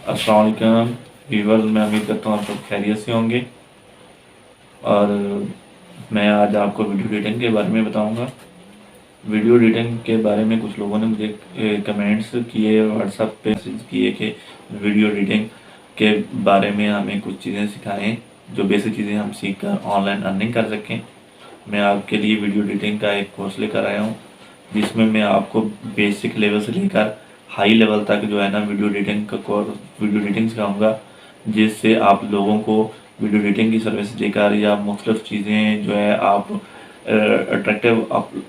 अस्सलाम वालेकुम व्यूअर्स, मैं उम्मीद करता हूँ आप सब खैरियत से होंगे। और मैं आज आपको वीडियो एडिटिंग के बारे में बताऊंगा। वीडियो एडिटिंग के बारे में कुछ लोगों ने मुझे कमेंट्स किए, व्हाट्सएप पे मैसेज किए कि वीडियो एडिटिंग के बारे में हमें कुछ चीज़ें सिखाएं, जो बेसिक चीज़ें हम सीख कर ऑनलाइन अर्निंग कर सकें। मैं आपके लिए वीडियो एडिटिंग का एक कोर्स लेकर आया हूँ, जिसमें मैं आपको बेसिक लेवल से लेकर हाई लेवल तक जो है ना वीडियो एडिटिंग का कोर्स वीडियो एडिटिंग सिखाऊंगा, जिससे आप लोगों को वीडियो एडिटिंग की सर्विस देकर या मुख्तलिफ चीज़ें जो है आप अट्रैक्टिव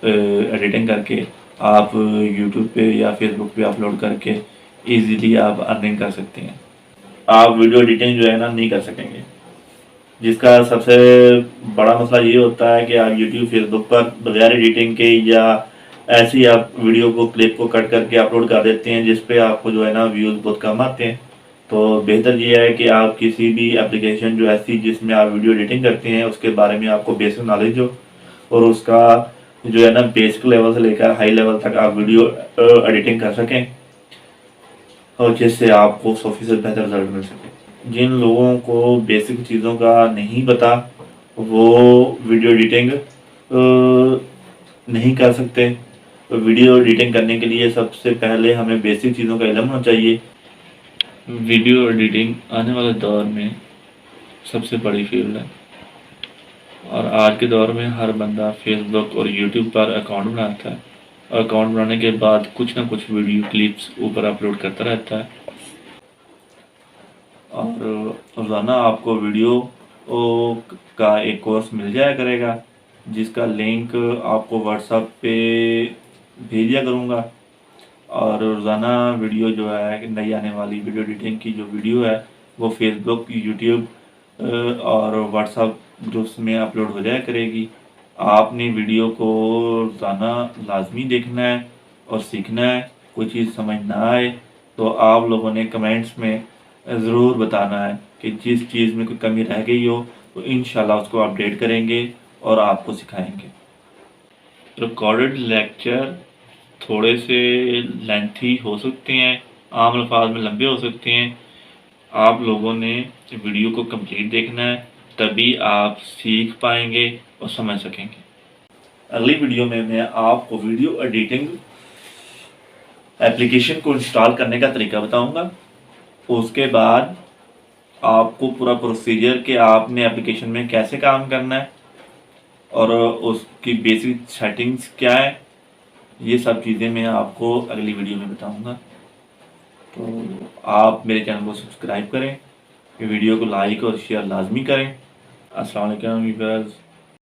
एडिटिंग करके आप यूट्यूब पे या फेसबुक पे अपलोड करके इजीली आप अर्निंग कर सकते हैं। आप वीडियो एडिटिंग जो है ना नहीं कर सकेंगे, जिसका सबसे बड़ा मसला ये होता है कि आप यूट्यूब फेसबुक पर बगैर एडिटिंग के या ऐसे ही आप वीडियो को क्लिप को कट करके अपलोड कर देते हैं, जिस पे आपको जो है ना व्यूज़ बहुत कम आते हैं। तो बेहतर ये है कि आप किसी भी एप्लीकेशन जो ऐसी जिसमें आप वीडियो एडिटिंग करते हैं उसके बारे में आपको बेसिक नॉलेज हो, और उसका जो है ना बेसिक लेवल से लेकर हाई लेवल तक आप वीडियो एडिटिंग कर सकें, और जिससे आपको 100% बेहतर रिजल्ट मिल सके। जिन लोगों को बेसिक चीज़ों का नहीं पता वो वीडियो एडिटिंग नहीं कर सकते। तो वीडियो एडिटिंग करने के लिए सबसे पहले हमें बेसिक चीज़ों का इल्म होना चाहिए। वीडियो एडिटिंग आने वाले दौर में सबसे बड़ी फील्ड है, और आज के दौर में हर बंदा फेसबुक और यूट्यूब पर अकाउंट बनाता है, और अकाउंट बनाने के बाद कुछ ना कुछ वीडियो क्लिप्स ऊपर अपलोड करता रहता है। और रोज़ाना आपको वीडियो का एक कोर्स मिल जाया करेगा, जिसका लिंक आपको व्हाट्सएप पे भेज दिया करूँगा। और रोज़ाना वीडियो जो है नई आने वाली वीडियो एडिटिंग की जो वीडियो है वो फेसबुक, यूट्यूब और व्हाट्सएप ग्रुप्स में अपलोड हो जाया करेगी। आपने वीडियो को रोज़ाना लाजमी देखना है और सीखना है। कोई चीज़ समझ ना आए तो आप लोगों ने कमेंट्स में ज़रूर बताना है कि जिस चीज़ में कोई कमी रह गई हो तो इंशाल्लाह उसको अपडेट करेंगे और आपको सिखाएंगे। रिकॉर्डेड लेक्चर थोड़े से लेंथी हो सकते हैं, आम अल्फाज में लंबे हो सकते हैं। आप लोगों ने वीडियो को कंप्लीट देखना है, तभी आप सीख पाएंगे और समझ सकेंगे। अगली वीडियो में मैं आपको वीडियो एडिटिंग एप्लीकेशन को इंस्टॉल करने का तरीका बताऊंगा। उसके बाद आपको पूरा प्रोसीजर कि आपने एप्लीकेशन में कैसे काम करना है और उसकी बेसिक सेटिंग्स क्या है, ये सब चीज़ें मैं आपको अगली वीडियो में बताऊंगा। तो आप मेरे चैनल को सब्सक्राइब करें, वीडियो को लाइक और शेयर लाजमी करें। अस्सलाम वालेकुम व्यूअर्स।